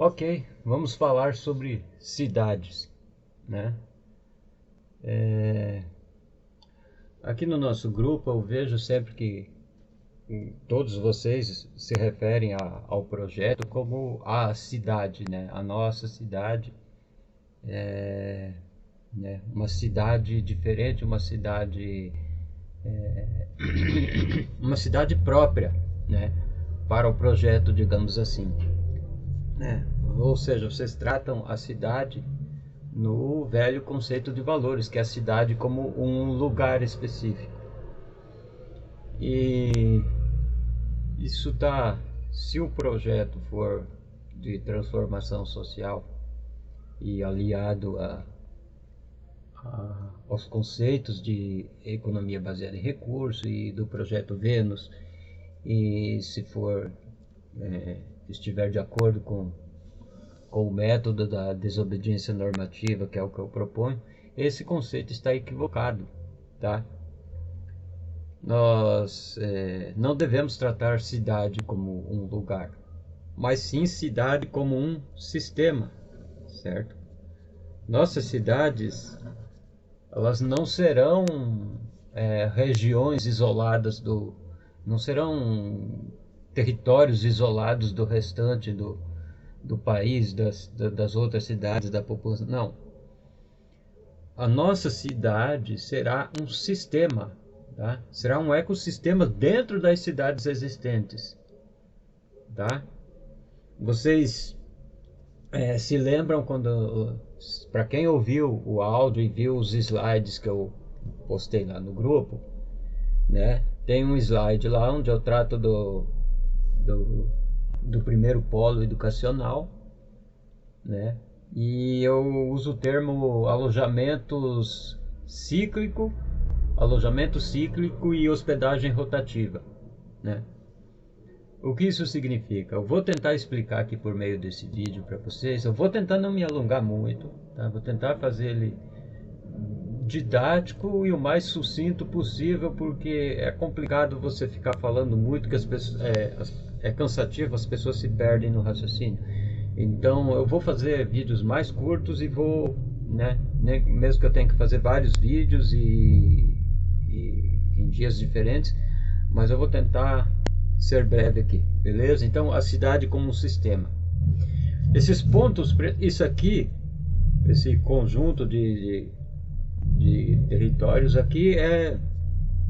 Ok, vamos falar sobre cidades, né? Aqui no nosso grupo eu vejo sempre que todos vocês se referem ao projeto como a cidade, né? A nossa cidade, né? Uma cidade diferente, uma cidade própria, né? Para o projeto, digamos assim, né? Ou seja, vocês tratam a cidade no velho conceito de valores, que é a cidade como um lugar específico. E isso tá, se o projeto for de transformação social e aliado aos conceitos de economia baseada em recursos e do projeto Vênus, e se for estiver de acordo com o método da desobediência normativa, que é o que eu proponho, esse conceito está equivocado, tá? Nós não devemos tratar cidade como um lugar, mas sim cidade como um sistema, certo? Nossas cidades, elas não serão regiões isoladas não serão territórios isolados do restante do país, das outras cidades, da população. Não. A nossa cidade será um sistema, tá? Será um ecossistema dentro das cidades existentes, tá? Vocês se lembram quando, para quem ouviu o áudio e viu os slides que eu postei lá no grupo, né? Tem um slide lá onde eu trato do primeiro polo educacional, né? E eu uso o termo alojamento cíclico e hospedagem rotativa, né? O que isso significa? Eu vou tentar explicar aqui por meio desse vídeo para vocês. Eu vou tentar não me alongar muito, tá? Vou tentar fazer ele didático e o mais sucinto possível, porque é complicado você ficar falando muito, que as pessoas, é cansativo, as pessoas se perdem no raciocínio. Então eu vou fazer vídeos mais curtos e vou, né, mesmo que eu tenha que fazer vários vídeos e em dias diferentes, mas eu vou tentar ser breve aqui, beleza? Então, a cidade como um sistema. Esses pontos, isso aqui, esse conjunto de territórios aqui é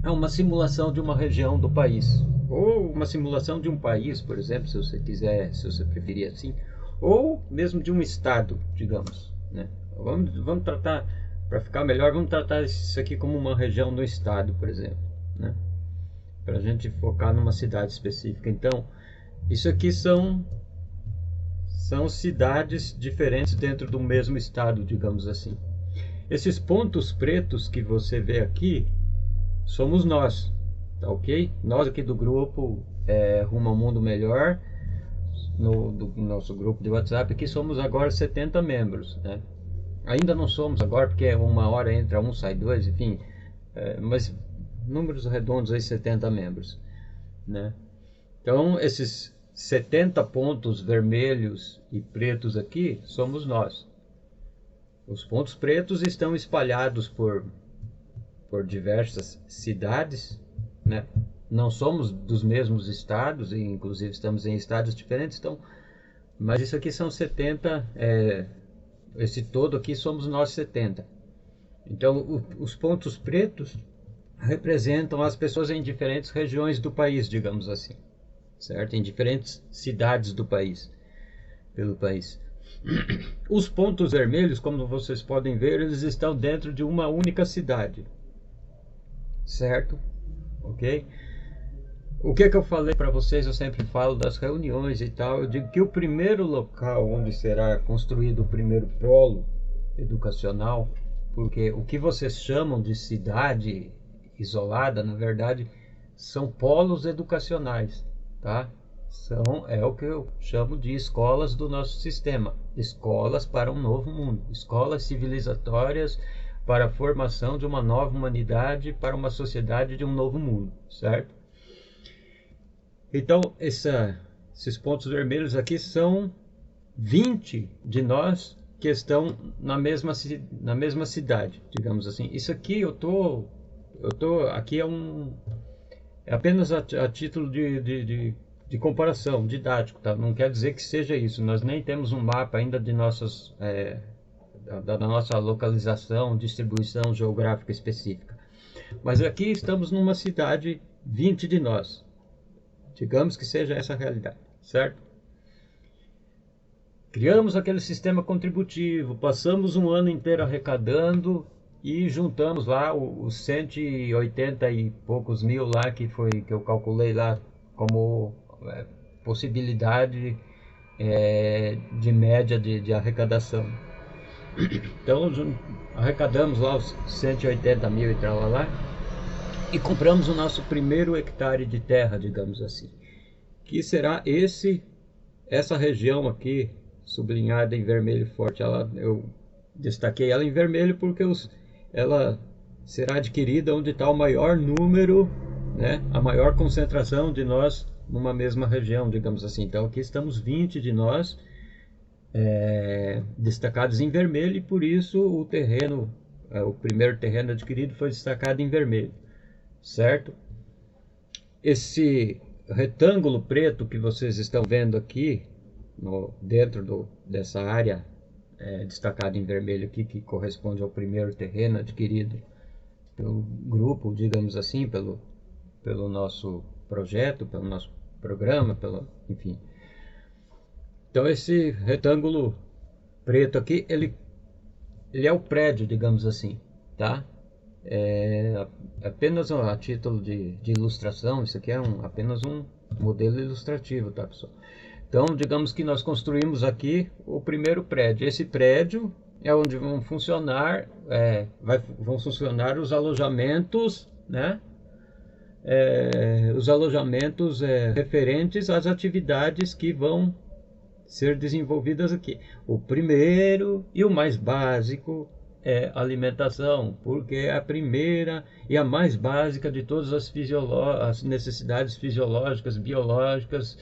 uma simulação de uma região do país, ou uma simulação de um país, por exemplo, se você quiser, se você preferir assim, ou mesmo de um estado, digamos, né? Vamos tratar, para ficar melhor, vamos tratar isso aqui como uma região do estado, por exemplo, né? Para a gente focar numa cidade específica. Então, isso aqui são cidades diferentes dentro do mesmo estado, digamos assim. Esses pontos pretos que você vê aqui somos nós, tá ok? Nós aqui do grupo Rumo ao Mundo Melhor, do nosso grupo de WhatsApp, aqui somos agora 70 membros, né? Ainda não somos agora, porque uma hora entra um, sai dois, enfim, mas números redondos aí, 70 membros, né? Então, esses 70 pontos vermelhos e pretos aqui somos nós. Os pontos pretos estão espalhados por diversas cidades, né? Não somos dos mesmos estados, e inclusive estamos em estados diferentes, então, mas isso aqui são 70, esse todo aqui somos nós 70. Então, os pontos pretos representam as pessoas em diferentes regiões do país, digamos assim, certo? Em diferentes cidades do país, pelo país. Os pontos vermelhos, como vocês podem ver, eles estão dentro de uma única cidade, certo? Ok? O que eu falei para vocês, eu sempre falo das reuniões e tal, eu digo que o primeiro local onde será construído o primeiro polo educacional, porque o que vocês chamam de cidade isolada, na verdade, são polos educacionais, tá? É o que eu chamo de escolas do nosso sistema, escolas para um novo mundo, escolas civilizatórias para a formação de uma nova humanidade, para uma sociedade de um novo mundo, certo? Então, esses pontos vermelhos aqui são 20 de nós que estão na mesma cidade, digamos assim. Isso aqui aqui é apenas a título de comparação, didático, tá? Não quer dizer que seja isso. Nós nem temos um mapa ainda de da nossa localização, distribuição geográfica específica. Mas aqui estamos numa cidade, 20 de nós. Digamos que seja essa a realidade, certo? Criamos aquele sistema contributivo, passamos um ano inteiro arrecadando e juntamos lá os 180 e poucos mil lá que eu calculei lá como possibilidade de média de arrecadação. Então arrecadamos lá os 180 mil e tal lá e compramos o nosso primeiro hectare de terra, digamos assim, que será essa região aqui, sublinhada em vermelho forte. Eu destaquei ela em vermelho porque ela será adquirida onde está o maior número, né, a maior concentração de nós numa mesma região, digamos assim. Então aqui estamos 20 de nós destacados em vermelho, e por isso o terreno, o primeiro terreno adquirido foi destacado em vermelho, certo? Esse retângulo preto que vocês estão vendo aqui dentro dessa área destacada em vermelho aqui, que corresponde ao primeiro terreno adquirido pelo grupo, digamos assim, pelo nosso projeto, pelo nosso programa, enfim. Então esse retângulo preto aqui, ele é o prédio, digamos assim, tá? Apenas a título de ilustração, isso aqui é apenas um modelo ilustrativo, tá, pessoal? Então, digamos que nós construímos aqui o primeiro prédio. Esse prédio é onde vão funcionar os alojamentos, né? Os alojamentos referentes às atividades que vão ser desenvolvidas aqui. O primeiro e o mais básico é alimentação, porque é a primeira e a mais básica de todas as necessidades fisiológicas, biológicas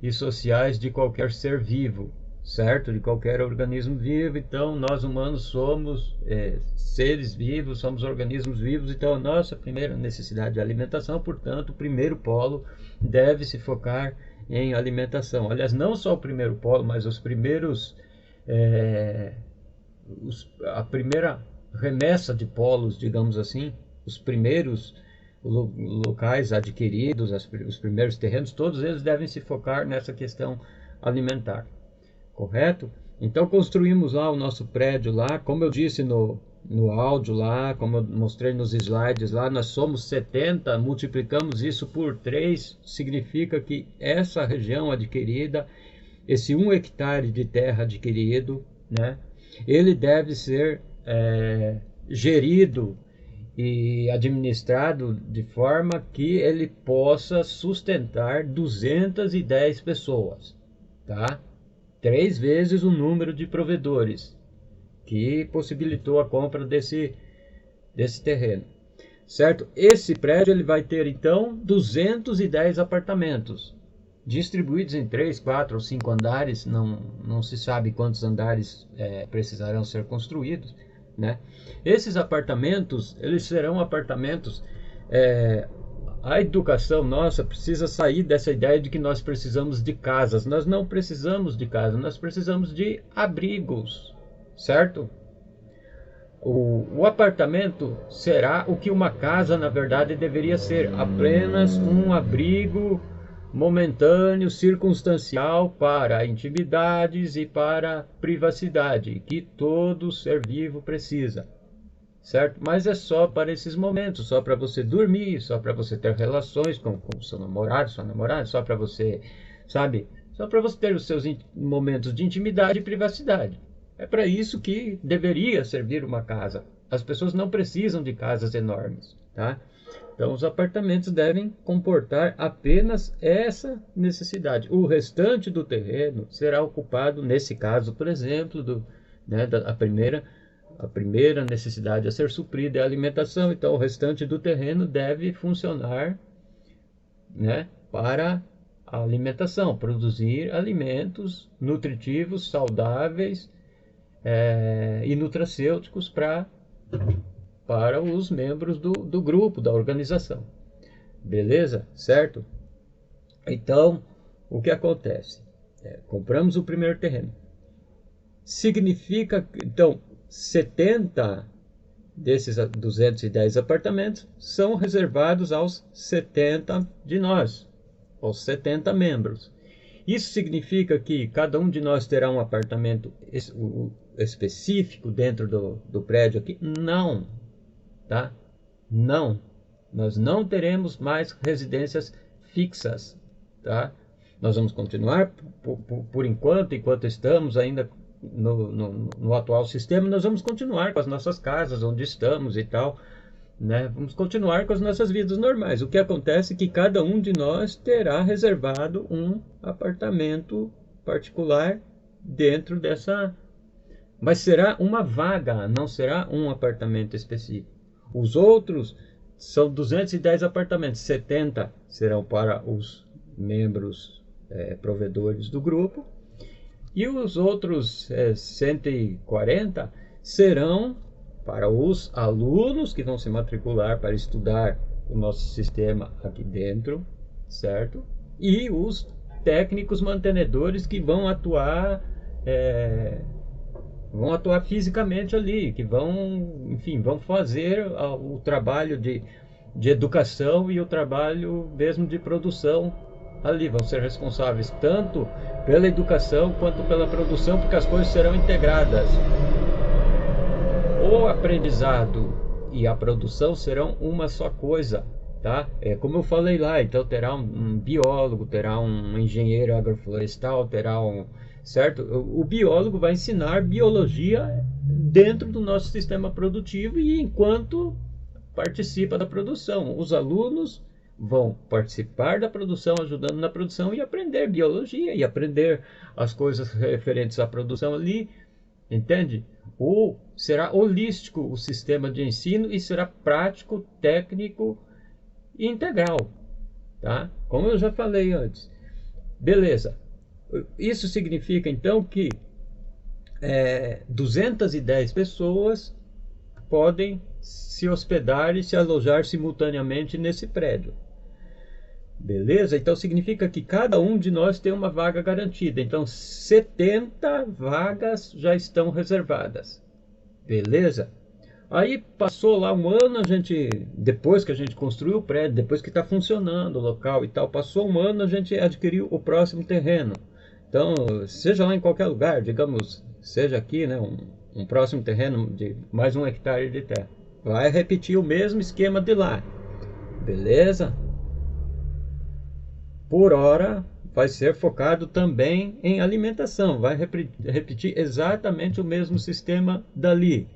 e sociais de qualquer ser vivo, certo? De qualquer organismo vivo. Então nós humanos somos seres vivos, somos organismos vivos. Então a nossa primeira necessidade é alimentação. Portanto, o primeiro polo deve se focar em alimentação. Aliás, não só o primeiro polo, mas os primeiros a primeira remessa de polos, digamos assim, os primeiros locais adquiridos, os primeiros terrenos, todos eles devem se focar nessa questão alimentar, correto? Então construímos lá o nosso prédio lá, como eu disse no áudio lá, como eu mostrei nos slides lá, nós somos 70, multiplicamos isso por 3, significa que essa região adquirida, esse 1 hectare de terra adquirido, né, ele deve ser gerido e administrado de forma que ele possa sustentar 210 pessoas, tá? 3 vezes o número de provedores que possibilitou a compra desse terreno, certo? Esse prédio ele vai ter então 210 apartamentos distribuídos em 3, 4 ou 5 andares, não se sabe quantos andares precisarão ser construídos, né? Esses apartamentos, eles serão apartamentos, a educação nossa precisa sair dessa ideia de que nós precisamos de casas. Nós não precisamos de casas, nós precisamos de abrigos, certo? O apartamento será o que uma casa na verdade deveria ser, apenas um abrigo momentâneo, circunstancial para intimidades e para privacidade, que todo ser vivo precisa, certo? Mas é só para esses momentos, só para você dormir, só para você ter relações com seu namorado, sua namorada, só para você, sabe? Só para você ter os seus momentos de intimidade e privacidade. É para isso que deveria servir uma casa. As pessoas não precisam de casas enormes, tá? Então os apartamentos devem comportar apenas essa necessidade. O restante do terreno será ocupado, nesse caso, por exemplo, a primeira necessidade a ser suprida é a alimentação. Então o restante do terreno deve funcionar, né, para a alimentação, produzir alimentos nutritivos, saudáveis e nutracêuticos para os membros do grupo, da organização. Beleza? Certo? Então, o que acontece? Compramos o primeiro terreno. Significa, então, 70 desses 210 apartamentos são reservados aos 70 de nós, aos 70 membros. Isso significa que cada um de nós terá um apartamento específico dentro do prédio aqui? Não, tá? Não. Nós não teremos mais residências fixas, tá? Nós vamos continuar, por enquanto estamos ainda no atual sistema, nós vamos continuar com as nossas casas, onde estamos e tal, né? Vamos continuar com as nossas vidas normais. O que acontece é que cada um de nós terá reservado um apartamento particular dentro dessa... Mas será uma vaga, não será um apartamento específico. Os outros são 210 apartamentos, 70 serão para os membros provedores do grupo, e os outros 140 serão para os alunos que vão se matricular para estudar o nosso sistema aqui dentro, certo? E os técnicos mantenedores que vão atuar fisicamente ali, que vão, enfim, vão fazer o trabalho de educação e o trabalho mesmo de produção ali, vão ser responsáveis tanto pela educação quanto pela produção, porque as coisas serão integradas. O aprendizado e a produção serão uma só coisa, tá? Como eu falei lá, então terá um biólogo, terá um engenheiro agroflorestal, terá certo? O biólogo vai ensinar biologia dentro do nosso sistema produtivo e enquanto participa da produção. Os alunos vão participar da produção, ajudando na produção e aprender biologia e aprender as coisas referentes à produção ali, entende? Ou será holístico o sistema de ensino e será prático, técnico e integral, tá? Como eu já falei antes. Beleza. Isso significa então que 210 pessoas podem se hospedar e se alojar simultaneamente nesse prédio. Beleza? Então significa que cada um de nós tem uma vaga garantida. Então 70 vagas já estão reservadas. Beleza? Aí passou lá um ano, depois que a gente construiu o prédio, depois que está funcionando o local e tal, passou um ano, a gente adquiriu o próximo terreno. Então, seja lá em qualquer lugar, digamos, seja aqui, né, um próximo terreno de mais 1 hectare de terra. Vai repetir o mesmo esquema de lá. Beleza? Por hora, vai ser focado também em alimentação. Vai repetir exatamente o mesmo sistema dali.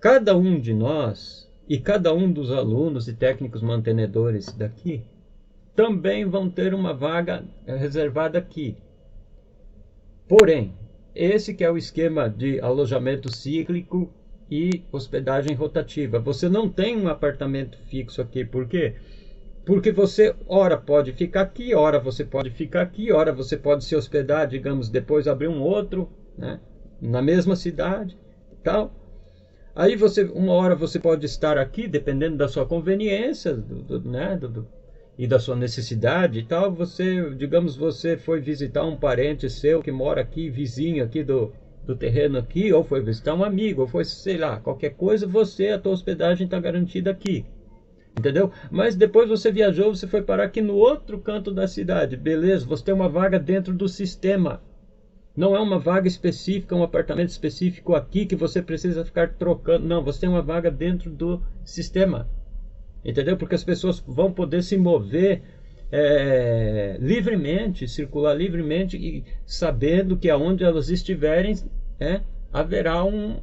Cada um de nós e cada um dos alunos e técnicos mantenedores daqui também vão ter uma vaga reservada aqui. Porém, esse que é o esquema de alojamento cíclico e hospedagem rotativa. Você não tem um apartamento fixo aqui. Por quê? Porque você, ora pode ficar aqui, ora você pode ficar aqui, ora você pode se hospedar, digamos, depois abrir um outro, né, na mesma cidade e tal. Aí uma hora você pode estar aqui, dependendo da sua conveniência, e da sua necessidade e tal. Digamos, você foi visitar um parente seu que mora aqui, vizinho aqui do terreno aqui, ou foi visitar um amigo, ou foi, sei lá, qualquer coisa, a tua hospedagem está garantida aqui. Entendeu? Mas depois você viajou, você foi parar aqui no outro canto da cidade. Beleza, você tem uma vaga dentro do sistema. Não é uma vaga específica, um apartamento específico aqui que você precisa ficar trocando. Não, você tem uma vaga dentro do sistema. Entendeu? Porque as pessoas vão poder se mover livremente, circular livremente, e sabendo que aonde elas estiverem haverá um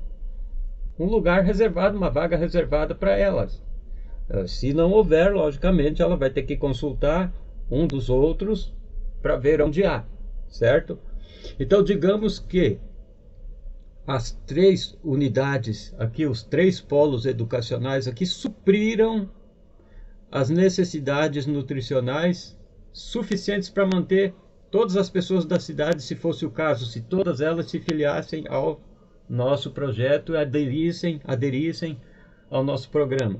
lugar reservado, uma vaga reservada para elas. Se não houver, logicamente, ela vai ter que consultar um dos outros para ver onde há, certo? Então, digamos que as 3 unidades aqui, os 3 polos educacionais aqui, supriram as necessidades nutricionais suficientes para manter todas as pessoas da cidade, se fosse o caso, se todas elas se filiassem ao nosso projeto e aderissem ao nosso programa.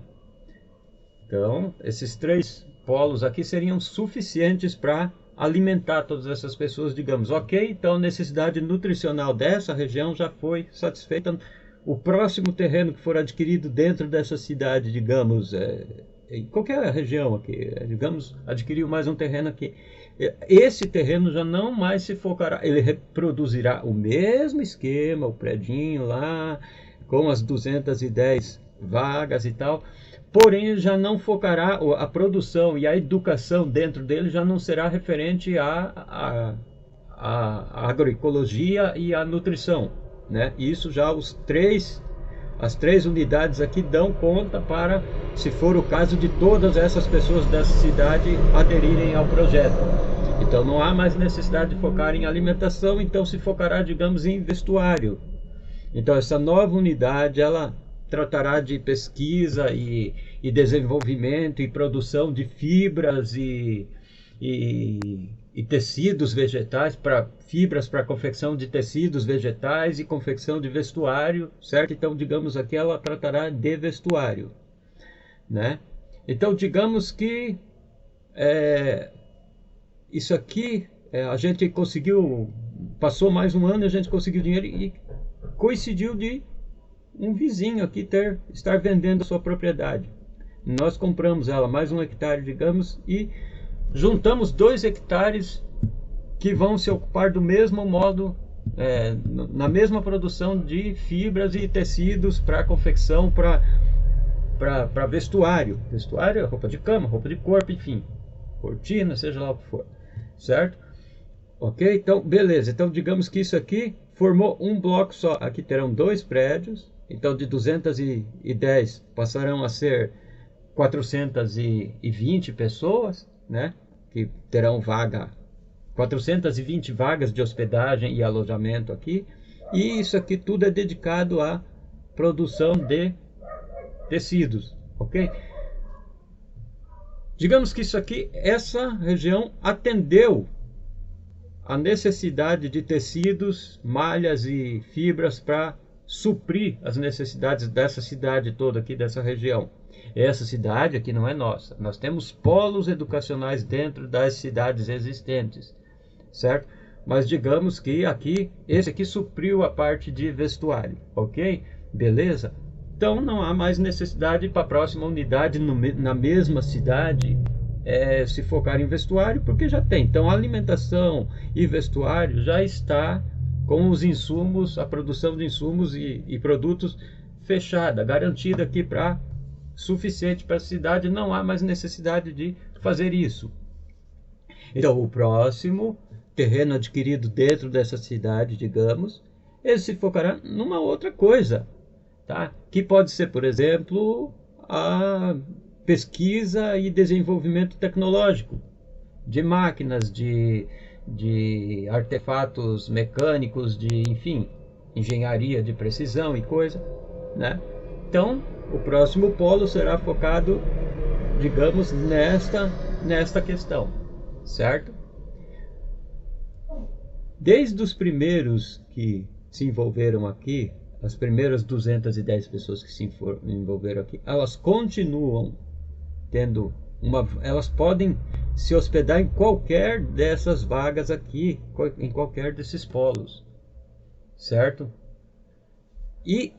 Então, esses 3 polos aqui seriam suficientes para alimentar todas essas pessoas, digamos. Ok, então a necessidade nutricional dessa região já foi satisfeita. O próximo terreno que for adquirido dentro dessa cidade, digamos, em qualquer região aqui, digamos, adquiriu mais um terreno aqui. Esse terreno já não mais se focará, ele reproduzirá o mesmo esquema, o predinho lá, com as 210 vagas e tal, porém já não focará, a produção e a educação dentro dele já não será referente à agroecologia e à nutrição, né? Isso já as 3 unidades aqui dão conta para, se for o caso de todas essas pessoas dessa cidade aderirem ao projeto. Então não há mais necessidade de focar em alimentação, então se focará, digamos, em vestuário. Então essa nova unidade, ela tratará de pesquisa e desenvolvimento e produção de fibras e tecidos vegetais, fibras para confecção de tecidos vegetais e confecção de vestuário, certo? Então, digamos aqui, ela tratará de vestuário, né? Então, digamos que isso aqui, a gente conseguiu, passou mais um ano, a gente conseguiu dinheiro e coincidiu de um vizinho aqui estar vendendo a sua propriedade. Nós compramos ela, mais 1 hectare, digamos, e juntamos 2 hectares que vão se ocupar do mesmo modo, na mesma produção de fibras e tecidos para confecção, para vestuário. Vestuário é roupa de cama, roupa de corpo, enfim, cortina, seja lá o que for, certo? Ok? Então, beleza. Então, digamos que isso aqui formou um bloco só. Aqui terão 2 prédios. Então, de 210 passarão a ser 420 pessoas, né? Que terão 420 vagas de hospedagem e alojamento aqui. E isso aqui tudo é dedicado à produção de tecidos, ok? Digamos que essa região atendeu a necessidade de tecidos, malhas e fibras para suprir as necessidades dessa cidade toda aqui, dessa região. Essa cidade aqui não é nossa. Nós temos polos educacionais dentro das cidades existentes, certo? Mas digamos que esse aqui supriu a parte de vestuário, ok? Beleza? Então não há mais necessidade para a próxima unidade na mesma cidade se focar em vestuário, porque já tem. Então alimentação e vestuário já está com os insumos, a produção de insumos e produtos fechada, garantida aqui suficiente para a cidade, não há mais necessidade de fazer isso. Então o próximo terreno adquirido dentro dessa cidade, digamos, ele se focará numa outra coisa, tá? Que pode ser, por exemplo, a pesquisa e desenvolvimento tecnológico de máquinas, de artefatos mecânicos, enfim, engenharia de precisão e coisa, né? Então, o próximo polo será focado, digamos, nesta questão, certo? Desde os primeiros que se envolveram aqui, as primeiras 210 pessoas que se envolveram aqui, elas continuam tendo elas podem se hospedar em qualquer dessas vagas aqui, em qualquer desses polos, certo? E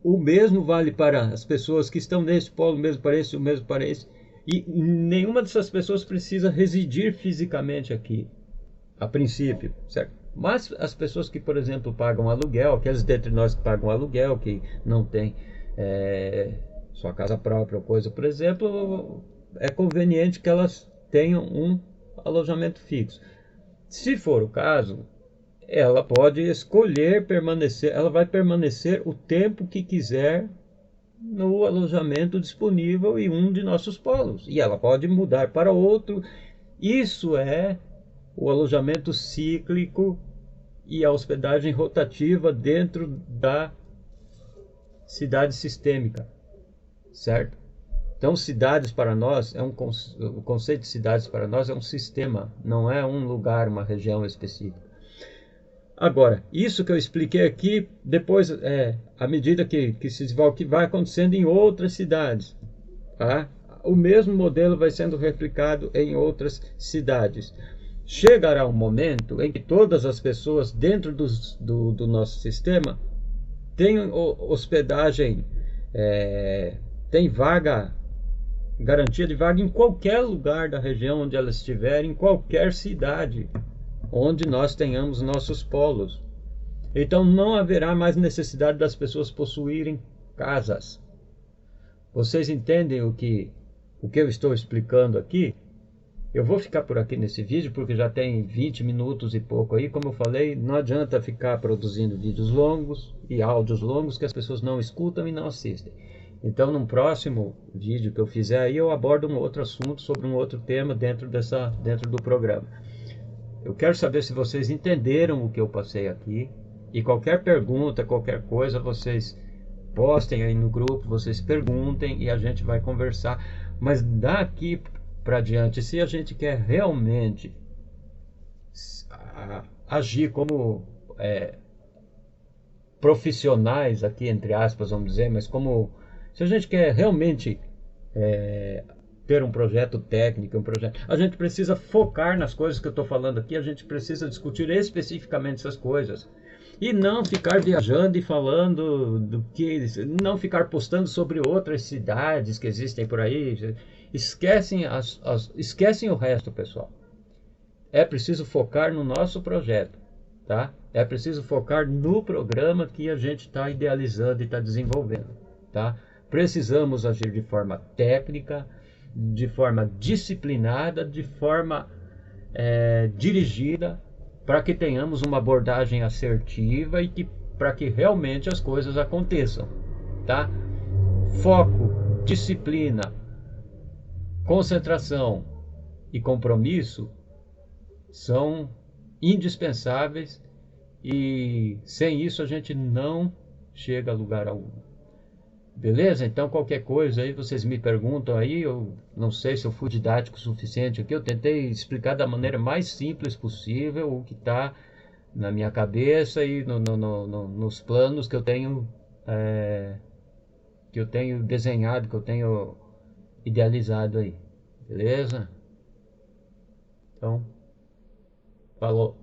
o mesmo vale para as pessoas que estão nesse polo, o mesmo para esse, o mesmo para esse. E nenhuma dessas pessoas precisa residir fisicamente aqui, a princípio, certo? Mas as pessoas que, por exemplo, pagam aluguel, aqueles dentre nós que pagam aluguel, que não tem sua casa própria ou coisa, por exemplo, é conveniente que elas tenham um alojamento fixo. Se for o caso, ela pode escolher permanecer, ela vai permanecer o tempo que quiser no alojamento disponível em um de nossos polos. E ela pode mudar para outro. Isso é o alojamento cíclico e a hospedagem rotativa dentro da cidade sistêmica, certo? Então, cidades para nós, o conceito de cidades para nós é um sistema, não é um lugar, uma região específica. Agora, isso que eu expliquei aqui, depois, à medida que se desenvolve, que vai acontecendo em outras cidades, tá? O mesmo modelo vai sendo replicado em outras cidades. Chegará um momento em que todas as pessoas dentro do nosso sistema têm hospedagem, tem vaga, garantia de vaga em qualquer lugar da região onde elas estiverem, em qualquer cidade onde nós tenhamos nossos polos. Então não haverá mais necessidade das pessoas possuírem casas. Vocês entendem o que eu estou explicando aqui? Eu vou ficar por aqui nesse vídeo porque já tem 20 minutos e pouco aí. Como eu falei, não adianta ficar produzindo vídeos longos e áudios longos que as pessoas não escutam e não assistem. Então, num próximo vídeo que eu fizer aí, eu abordo um outro assunto sobre um outro tema dentro do programa. Eu quero saber se vocês entenderam o que eu passei aqui. E qualquer pergunta, qualquer coisa, vocês postem aí no grupo, vocês perguntem e a gente vai conversar. Mas daqui para diante, se a gente quer realmente agir como profissionais aqui, entre aspas, vamos dizer, mas se a gente quer realmente ter um projeto técnico, a gente precisa focar nas coisas que eu estou falando aqui, a gente precisa discutir especificamente essas coisas. E não ficar viajando e falando não ficar postando sobre outras cidades que existem por aí. Esquecem o resto, pessoal. É preciso focar no nosso projeto, tá? É preciso focar no programa que a gente está idealizando e está desenvolvendo, tá? Precisamos agir de forma técnica, de forma disciplinada, de forma dirigida, para que tenhamos uma abordagem assertiva e para que realmente as coisas aconteçam, tá? Foco, disciplina, concentração e compromisso são indispensáveis e sem isso a gente não chega a lugar algum. Beleza? Então qualquer coisa aí vocês me perguntam aí, eu não sei se eu fui didático o suficiente aqui, eu tentei explicar da maneira mais simples possível o que está na minha cabeça e nos planos que eu tenho desenhado, que eu tenho idealizado aí. Beleza? Então, falou.